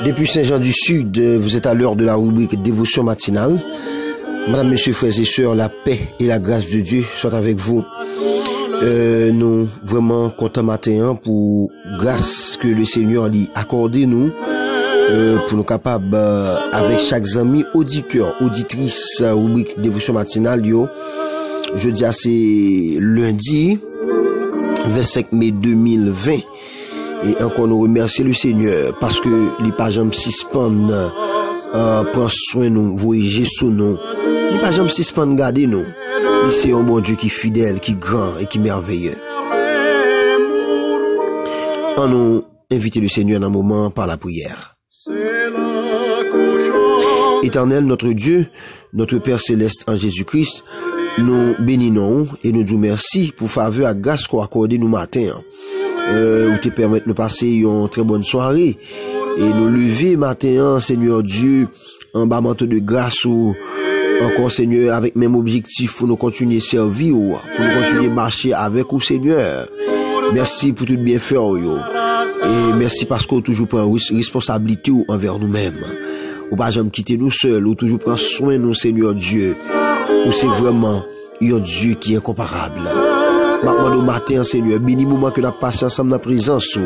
Depuis Saint-Jean-du-Sud, vous êtes à l'heure de la rubrique Dévotion matinale. Madame, Monsieur, frères et sœurs, la paix et la grâce de Dieu soient avec vous. Nous vraiment contents matin pour grâce que le Seigneur dit accordez nous pour nous capables avec chaque ami auditeur, auditrice rubrique Dévotion matinale yo. Jeudi c'est lundi 25 mai 2020. Et encore nous remercier le Seigneur parce que les pages suspendent, prend soin nous, voyager sous nous. Les pages suspendent, gardez nous. C'est un bon Dieu qui est fidèle, qui est grand et qui est merveilleux. On nous invite le Seigneur dans un moment par la prière. Éternel, notre Dieu, notre Père céleste en Jésus-Christ, nous bénissons et nous disons merci pour faveur et grâce qu'on accorde nous matin. Ou te permettre de passer une très bonne soirée et nous lever matin, Seigneur Dieu, en bas manteau de grâce ou encore Seigneur avec même objectif pour nous continuer à servir pour nous continuer à marcher avec vous Seigneur. Merci pour tout bien faire et merci parce qu'on toujours prend responsabilité envers nous-mêmes. Ou pas jamais quitter nous seuls, ou toujours prend soin de nous Seigneur Dieu. Ou c'est vraiment un Dieu qui est incomparable. Maintenant au matin, Seigneur, bénis moment que nous avons passé ensemble dans la présence.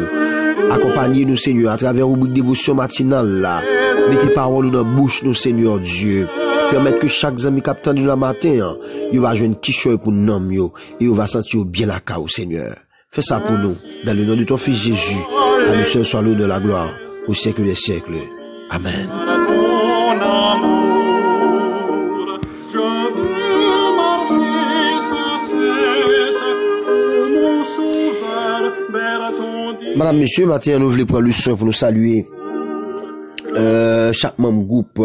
Accompagnez-nous, Seigneur, à travers la rubrique dévotion matinale là. Mettez paroles dans la bouche, nous, Seigneur Dieu. Permettre que chaque ami captant de la matin, il va jouer une quicheur pour nous, et il va sentir bien la caille, Seigneur. Fais ça pour nous, dans le nom de ton Fils Jésus. À nous seul soit l'eau de la gloire, au siècle des siècles. Amen. Madame, Monsieur, matin, nous voulons prendre le soin pour nous saluer chaque membre groupe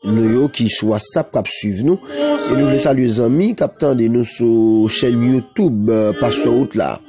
nous qui sur WhatsApp qui suivent nous et nous voulons saluer les amis qui attendent nous sur chaîne YouTube Pasteur Route là.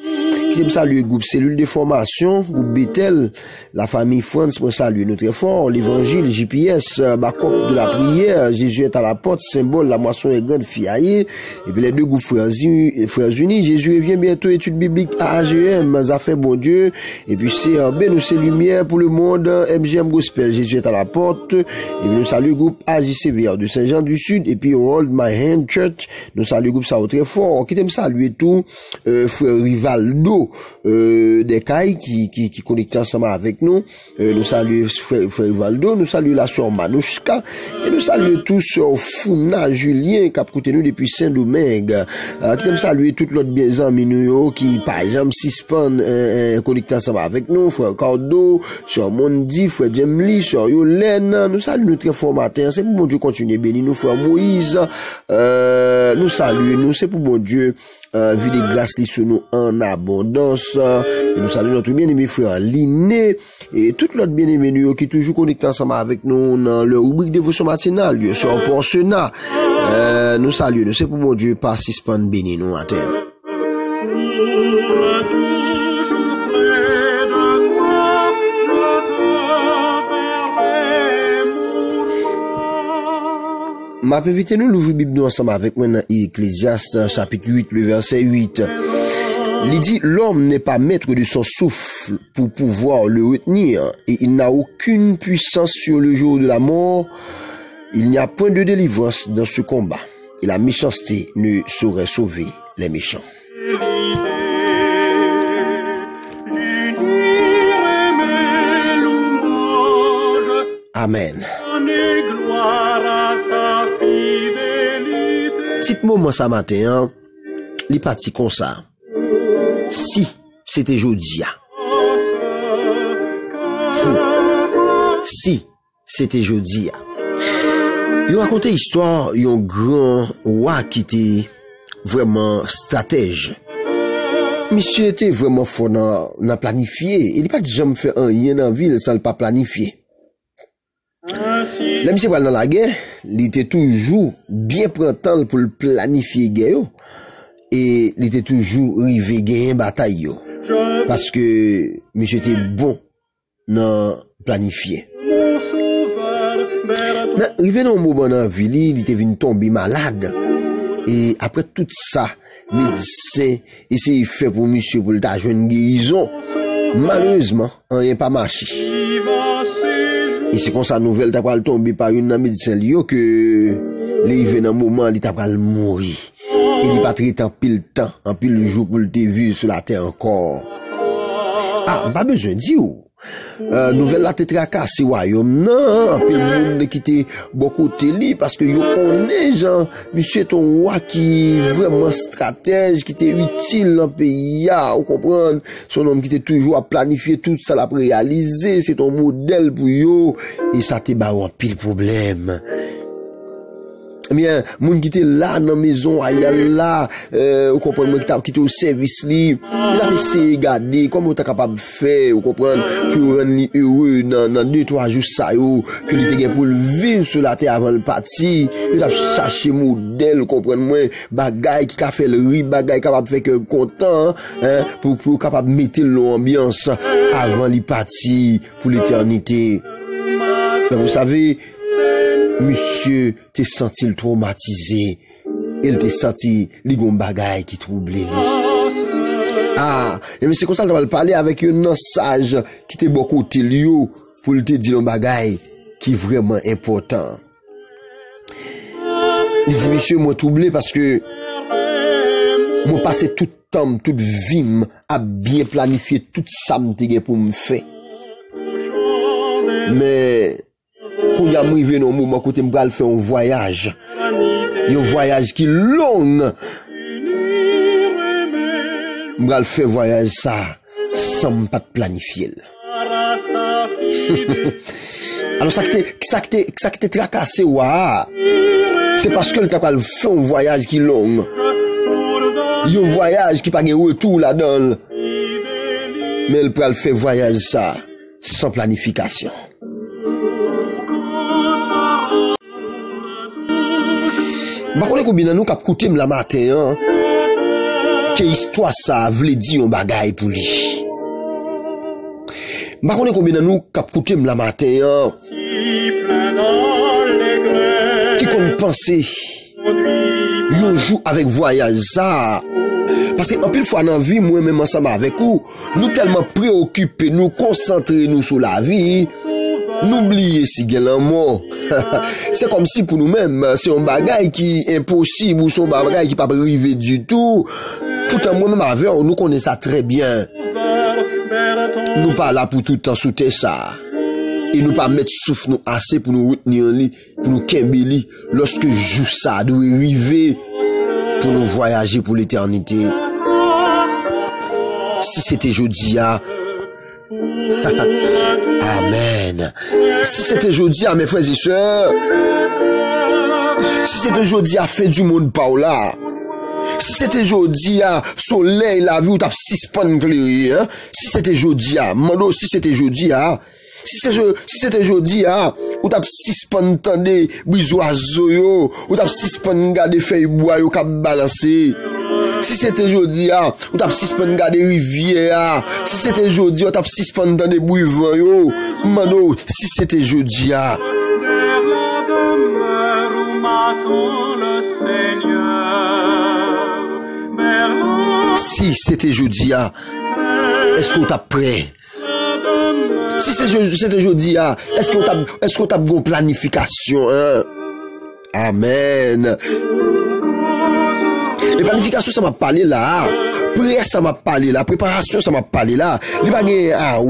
Qui me salue groupe cellule de formation, groupe Bethel, la famille France pour saluer nous très fort, l'évangile, JPS, backup de la prière, Jésus est à la porte, symbole, la moisson est grande, fiaillée, et puis les deux groupes frères unis, Jésus vient bientôt, étude biblique à AGM, ça fait bon Dieu, et puis CRB, nous c'est lumière pour le monde, MGM Gospel, Jésus est à la porte, et puis nous saluons groupe AJCVR de Saint-Jean-du-Sud, et puis Hold My Hand Church, nous saluons groupe ça très fort, qui t'aime saluer tout, frère Rivaldo, des cailles qui connectent ensemble avec nous. Nous saluons frère Valdo, nous saluons la sœur Manouchka, et nous saluons tous sœur Founa Julien qui a écouté nous depuis Saint-Domingue. Qui aime saluer toutes l'autre bien amis nous qui par exemple suspendent connectés ensemble avec nous, frère Cardo, sœur Mondi, frère Jemli, sœur Yolène. Nous saluons nous très fort matin. C'est pour bon Dieu continuer béni nous, frère Moïse. Nous saluons nous, c'est pour bon Dieu vu les grâces sur nous en abondance. Et nous saluons notre bien-aimé frère Liné et toute l'autre bien-aimé nous qui est toujours connecté ensemble avec nous dans le rubrique dévotion matinale, sur un portionnat. Nous saluons, c'est pour mon Dieu, pas suspend béni nous à terre. Ma invité nous l'ouvrir Bible nous ensemble avec moi dans Ecclésiaste chapitre 8 le verset 8. Il dit l'homme n'est pas maître de son souffle pour pouvoir le retenir et il n'a aucune puissance sur le jour de la mort. Il n'y a point de délivrance dans ce combat et la méchanceté ne saurait sauver les méchants. Amen. Petit moment ça matin, il parti comme ça. Si c'était jeudi. Si c'était jeudi. Il raconte l'histoire d'un grand roi qui était vraiment stratège. Monsieur était vraiment fort dans planifier. Il n'a pas jamais fait rien dans la ville sans le pas planifier. Là, monsieur va dans la guerre, il était toujours bien printemps pour le planifier guerre. Et il était toujours arrivé gagner bataille. Parce que monsieur était bon dans planifier. Mais arrivé dans un moment dans la ville, il était venu tomber malade. Et après tout ça, médecin, essaye de faire pour monsieur pour le jouer une guérison. Malheureusement, rien pas marché. Et c'est comme ça, nouvelle t'a pas tomber par une médecin que il vient un moment, il t'a pas mourir. Et il pas traité en pile temps, en pile jour pour le te vu sur la terre encore. Ah, pas besoin de dire. Nouvelle la tête cassé royaume non puis le monde qui était beaucoup télé parce que yo connaît Jean monsieur ton roi qui vraiment stratège qui était utile dans pays vous comprendre son homme qui était toujours à planifier tout ça l'a réaliser c'est ton modèle pour yo et ça te ba un pile problème. Eh bien, moun qui était là dans la maison, aïe là, vous comprenez, qui était au service li, il a essayé de regarder comment tu es capable de faire, vous comprenez, pour rendre heureux dans 2-3 jours ça, que il était pour le vivre sur la terre avant le parti, il a cherché modèle, vous comprenez, bagay qui a fait le riz, bagay capable de faire que content, hein, pour capable de mettre l'ambiance avant le parti pour l'éternité. Mais vous savez, monsieur t'es senti traumatisé, il t'est senti les gon bagay qui troublait lui. Ah, et c'est comme ça qu'on va parler avec un sage qui t'est beaucoup télio pour te dire un bagay qui est vraiment important. Il dit monsieur moi troublé parce que moi passé tout temps, toute vie à bien planifier tout ça m'te pour me faire. Mais quand y a arrivé dans un moment côté m'gal faire un voyage qui long m'gal faire voyage ça sans pas planifier. Alors ça qui t'est tracassé ouah c'est parce que le t'a fait un voyage qui long un voyage qui pas de retour là-dedans mais il peut faire voyage ça sans planification. Bah on est combien nous cap coûter la matin hein que histoire ça veut dire un bagay pour lui. Bah on est combien nous cap coûter la matin hein qui qu'on penser un jour avec voyage ça parce que en pile fois dans vie moi même ensemble avec vous nous tellement préoccupés nous concentrer nous sur la vie n'oubliez si gen la mort. C'est comme si pour nous-mêmes, c'est un bagay qui est impossible ou c'est un bagay qui pas arriver du tout. Tout en moi-même avec nous connaissons ça très bien. Nous pas là pour tout le temps souter ça. Et nous pas mettre souffle nous assez pour nous retenir en lit, pour nous kembeli lorsque joue ça doit arriver pour nous voyager pour l'éternité. Si c'était jeudi Amen. Si c'était jeudi à mes frères et sœurs, si c'était jeudi à fin du monde par là, si c'était jeudi à soleil la vie ou t'as 6 pannes clairées, hein? Si c'était jeudi à, mando, si c'était jeudi à, si c'était jeudi à, ou t'as 6 pannes tendez, bisoiseau yo, ou t'as 6 pannes garder feuilles bois yo cap balancer. Si c'était jeudi, ou t'as 6 pannes garder rivière, si c'était jeudi, ou t'as 6 pannes dans des bouillevants, yo, mano, si c'était jeudi, si c'était jeudi, est-ce qu'on t'a prêt? Si c'était jeudi, est-ce qu'on t'a une planification, hein? Amen. Et planification, ça m'a parlé là. Prière, ça m'a parlé là. Préparation, ça m'a parlé là. Les bagages,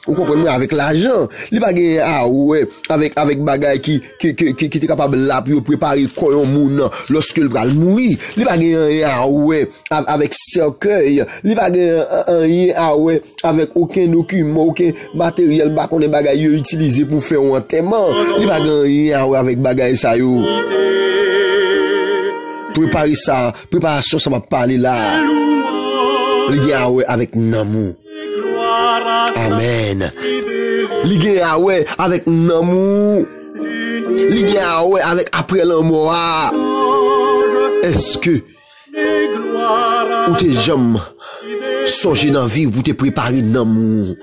vous comprenez, avec l'argent. Les bagages, avec bagages qui était capable là pour préparer quoi un monde lorsque le bras mourir. Les bagages, avec cercueil. Les bagages, avec aucun document, aucun matériel, les bagages utilisés pour faire un enterrement. Les bagages, avec bagages, ça yo. Préparer ça, préparation, ça m'a parlé là. Les gars, avec Namou. Amen. Les gars, avec Namou. Les gars, avec après la mort. Est-ce que ou tes jambes songent dans la vie pour te préparer Namou?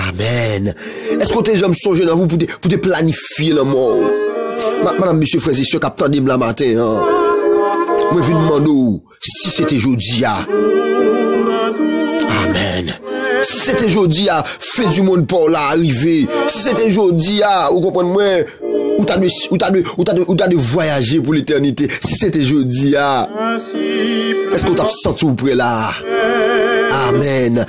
Amen. Est-ce que tes jambes songent dans vous pour te planifier la mort? Madame, monsieur, frère, c'est sûr, capitaine de la matin, hein? Moi, je demande si c'était jeudi. Amen. Si c'était jeudi, fait du monde pour l'arrivée. Si c'était jeudi, vous comprenez moi, ou t'as de voyager pour l'éternité. Si c'était jeudi, est-ce qu'on t'a senti ou près là? Amen.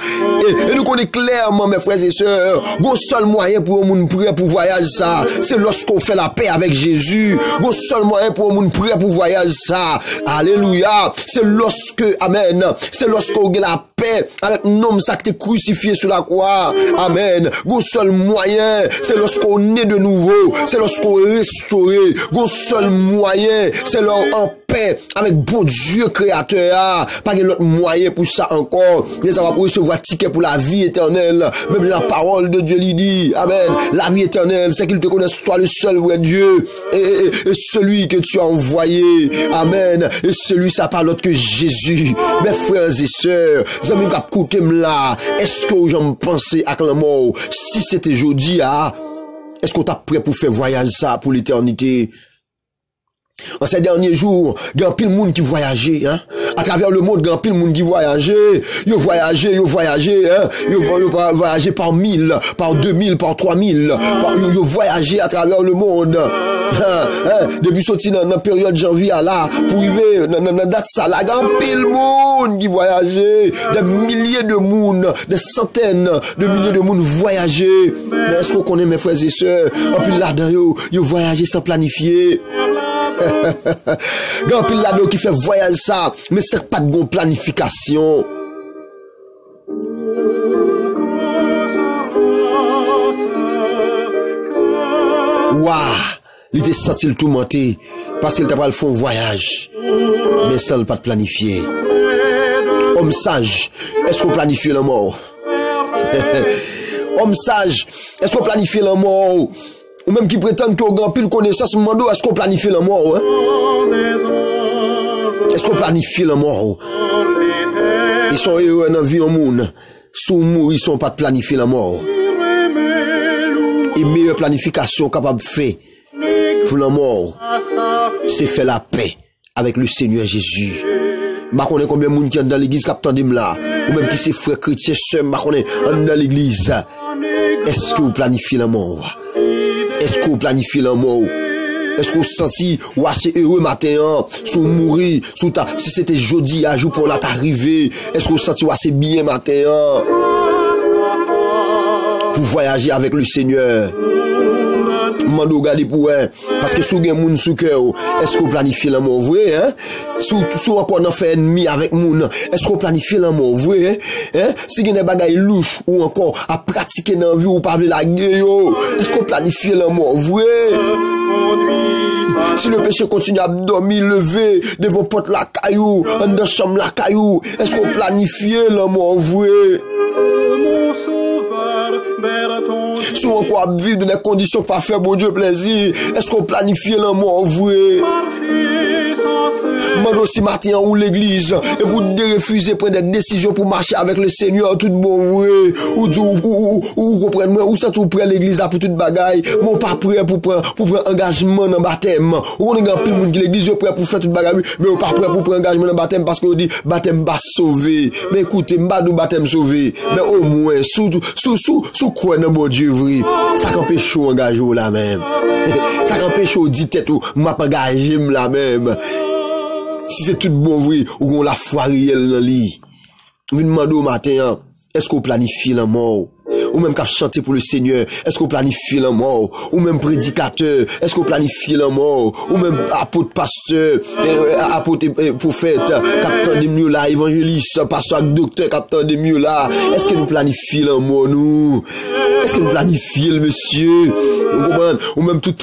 Et nous connaissons clairement, mes frères et sœurs, le seul moyen pour nous prêt pour voyager ça, c'est lorsqu'on fait la paix avec Jésus. Le seul moyen pour nous prêt pour voyager ça. Alléluia. C'est lorsque, amen, c'est lorsqu'on a la paix avec l'homme ça qui est crucifié sur la croix. Amen. Le seul moyen, c'est lorsqu'on est de nouveau. C'est lorsqu'on est restauré. Le seul moyen, c'est en paix avec bon Dieu créateur. Pas de l'autre moyen pour ça encore. Et ça va recevoir ticket pour la vie éternelle. Même la parole de Dieu lui dit. Amen. La vie éternelle, c'est qu'il te connaisse toi le seul vrai Dieu. Et celui que tu as envoyé. Amen. Et celui, ça parle autre que Jésus. Mes frères et sœurs, amis qui écoutent là, est-ce que j'en pensais à la mort? Si c'était jeudi, est-ce qu'on t'a prêt pour faire voyager ça pour l'éternité? En ces derniers jours, il y a un pile de monde qui voyageait, hein. À travers le monde, il y a un pile de monde qui voyageait. Ils voyageaient, hein. Ils voyageaient par 1000, par 2000, par 3000. Ils voyageaient à travers le monde. Depuis sorti dans la période janvier là, pour arriver dans la date ça, là, il y a un pile de monde qui voyageait. Des milliers de monde, des centaines de milliers de monde voyageaient. Mais est-ce qu'on connaît mes frères et sœurs? Un pile là-dedans, ils voyageaient sans planifier. Grand pile là qui fait voyage ça, mais c'est pas de bonne planification. Waouh, il était senti le tout monter parce qu'il t'a pas le fond voyage, mais sans le pas de planifier. Homme sage, est-ce qu'on planifie la mort? Homme sage, est-ce qu'on planifie la mort? Ou même qui prétendent qu'on a grand pile connaissance, est-ce qu'on planifie la mort? Hein? Est-ce qu'on planifie la mort? Ils sont heureux dans la vie au monde. Sous mourir, ils sont pas de planifier la mort. Et meilleure planification capable de faire pour la mort, c'est faire la paix avec le Seigneur Jésus. Je connais combien de monde qui est dans l'église qui attend là, ou même qui c'est frère chrétien, sœur, je connais dans l'église. Est-ce que vous planifiez la mort? Est-ce que vous planifiez la mort? Est-ce que vous sentez ou assez heureux matin, sous mourir, sous ta, si c'était jeudi, à jour pour là t'arriver? Est-ce que vous sentez ou assez bien matin, pour voyager avec le Seigneur? Mando regarder pour parce que sous gen moun sous cœur, est-ce qu'on planifie la mort vrai, hein? Sous encore on fait ennemi avec moun, est-ce qu'on planifie la mort vrai, hein? Si gen des bagaille louche ou encore à pratiquer dans vie ou parler la guerre, est-ce qu'on planifie la mort vrai? Si le péché continue à dormir, lever devant porte la caillou, en de chambre la caillou, est-ce qu'on planifie la mort vrai? Si on encore vivre dans des conditions pas faire bon Dieu plaisir, est-ce qu'on planifie la mort vrai? Mando si matin ou l'église et vous refusez prendre des décisions pour marcher avec le Seigneur tout bon vrai ou comprenez moi ou ça tout près l'église pour toute bagaille mon pas prêt pour prendre engagement dans baptême ou on est grand pile monde qui l'église prêt pour faire toute bagaille mais on pas prêt pour prendre engagement dans baptême parce qu'on dit baptême pas sauvé mais écoutez m'pas do baptême sauvé mais au moins sous quoi dans bon Dieu vrai ça empêche chaud engager là même ça empêche chaud dit tête ou m'a pas engagé là même. Si c'est tout bon vrai, ou on la foi réelle dans lit. Vous demandez au matin, est-ce qu'on planifie la mort? Ou même qu'à chanter pour le Seigneur, est-ce qu'on planifie la mort? Ou même prédicateur, est-ce qu'on planifie la mort? Ou même apôtre, pasteur, apôtre, prophète, capitaine de mieux là, évangéliste, pasteur, docteur, capitaine de mieux là. Est-ce que nous planifions la mort, nous? Est-ce que nous planifions le monsieur? Vous comprenez? Ou même tout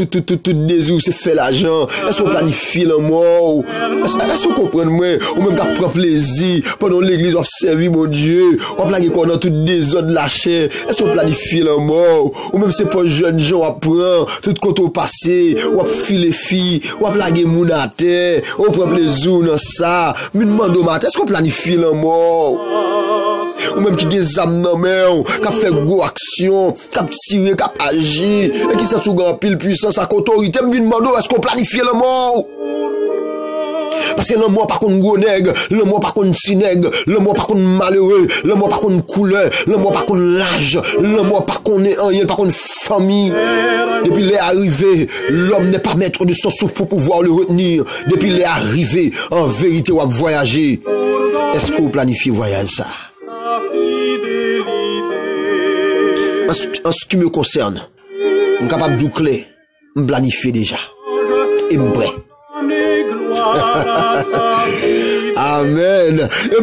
désir, c'est fait l'argent. Est-ce qu'on planifie la mort? Est-ce qu'on comprend moi? Ou même qu'à prendre plaisir pendant l'église, on servir mon Dieu. On planifie qu'on a tout désordre de la chair. Est-ce qu'on planifie la mort? Ou même c'est pas jeunes gens à prendre, tout côté au passé, ou à filer filles, ou à plaguer moun à terre, ou prend plaisir dans ça. Mais demande au matin, est-ce qu'on planifie la mort? Ou même qui des âmes dans main, qui fait go action, qui tire, qui agit, et qui s'est tout grand pile puissance à autorité, me demande est-ce qu'on planifie la mort? Parce que l'amour par contre gros nègre, l'amour par contre petit nègre, l'amour par contre malheureux, l'amour par contre couleur, l'amour par contre l'âge, l'amour par contre rien, par contre famille. Depuis il est arrivé, l'homme n'est pas maître de son souffle pour pouvoir le retenir. Depuis il est arrivé, en vérité, on va voyager. Est-ce que vous planifiez voyage ça? En ce qui me concerne, je suis capable de dire clair, je planifie déjà. Et je suis prêt. Amen. Et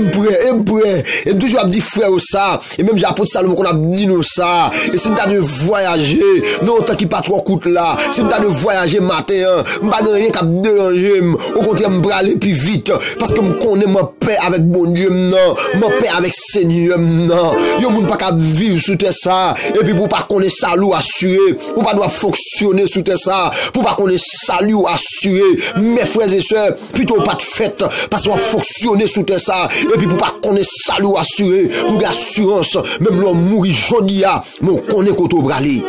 prêt. Et toujours à dire frère ça. Et même j'ai apporté Salomon qu'on a dit nous ça. Et c'est t'as de voyager. Non, tant qu'il pas trop coûte là. C'est t'as de voyager matin. M'pas rien qu'à déranger. Au contraire, m'bra aller plus vite. Parce que m'connais ma paix avec bon Dieu, non. Ma paix avec Seigneur, non. Yo moun pas qu'à vivre sous terre ça. Et puis pour pas connaître salut assuré. Pour pas doit fonctionner sous terre ça. Pour pas connaître salut assuré. Mes frères et sœurs, plutôt pas de fête. Parce qu'on va fonctionner sous terre ça. Et puis pour pas connaître salut assuré. Pour l'assurance, même l'homme mourit jodi a. Mais on connaît qu'on bralé.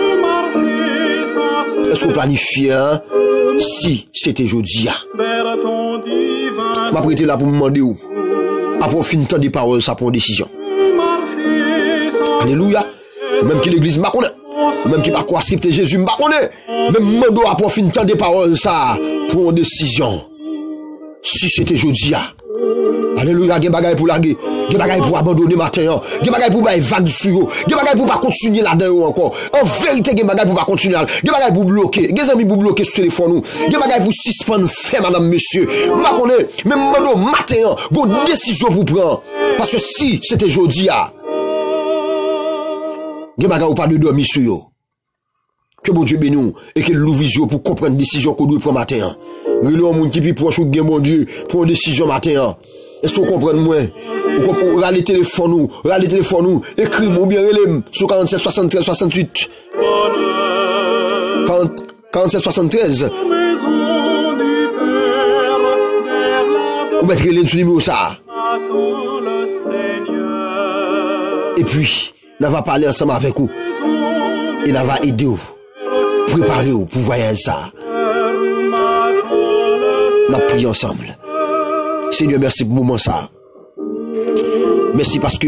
Est-ce qu'on planifie, hein? Si c'était jodi a. M'a prêté là pour me demander où. Après fin temps des paroles, ça prend décision. Alléluia. Même que l'église m'a connaît. Même qui pas quoi accepter Jésus m'a connaît. Même mando après fin temps des paroles, ça prend décision. Si c'était jodi a. Alléluia, gen bagay pour laguer, gen bagay pour abandonner matin, gen bagay pour bay vague sur yo, gen bagay pour pas continuer là-dedans encore. En vérité, gen bagay pour pas continuer là, gen bagay pour bloquer, gen amis pour bloquer sur téléphone nous, gen bagay pour suspendre fait madame monsieur. M'a connaît, même mando matin, gon décision pour prendre parce que si c'était jodi a, gen bagay ou pas de dormir sur yo. Que bon Dieu bénisse et que l'ouvre pour comprendre une décision qu'on doit prendre matin. Relou moun qui pi proche ou gen mon Dieu pour une décision matin. Est-ce que vous comprenez moi? Ou qu'on râle téléphone nous, écris ou bien relève sur 47 73 68. 47 73. Ou mettre relève sur numéro ça. Et puis, on va parler ensemble avec vous. Et on va aider vous. Préparer vous pour voyager ça. On prie ensemble. Seigneur, merci pour le moment ça. Merci parce que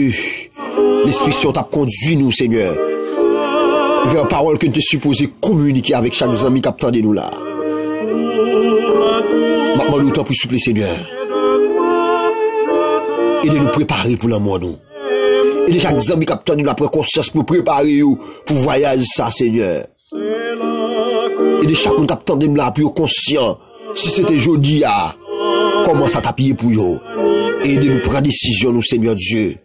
l'Esprit Saint t'a conduit nous, Seigneur, vers la parole que nous te supposé communiquer avec chaque ami qui attend de nous là. Maintenant, nous t'en prie, s'il vous plaît, Seigneur. Et de nous préparer pour l'amour, nous. Et de chaque ami qui attend de nous la prendre conscience pour préparer pour voyager ça, Seigneur. Et de chaque monde qui attend de nous là pour conscient. Si c'était jodi à comment ça t'appuyer pour yo et de nous prendre décision nous Seigneur Dieu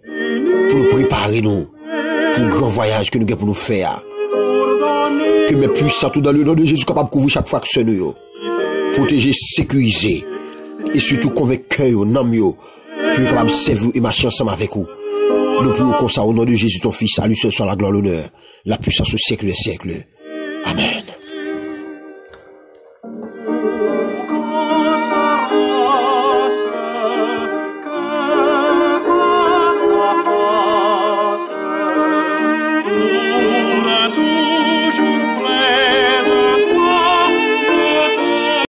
pour nous préparer nous pour le grand voyage que nous avons pour nous faire. Que mes puissants tout dans le nom de Jésus capable de couvrir chaque fraction nous protéger, sécuriser et surtout convaincre yo nam yo pour capable de servir et marcher ensemble avec vous. Nous prions comme ça au nom de Jésus ton fils, à lui seul soit la gloire, l'honneur, la puissance au siècle des siècles. Amen.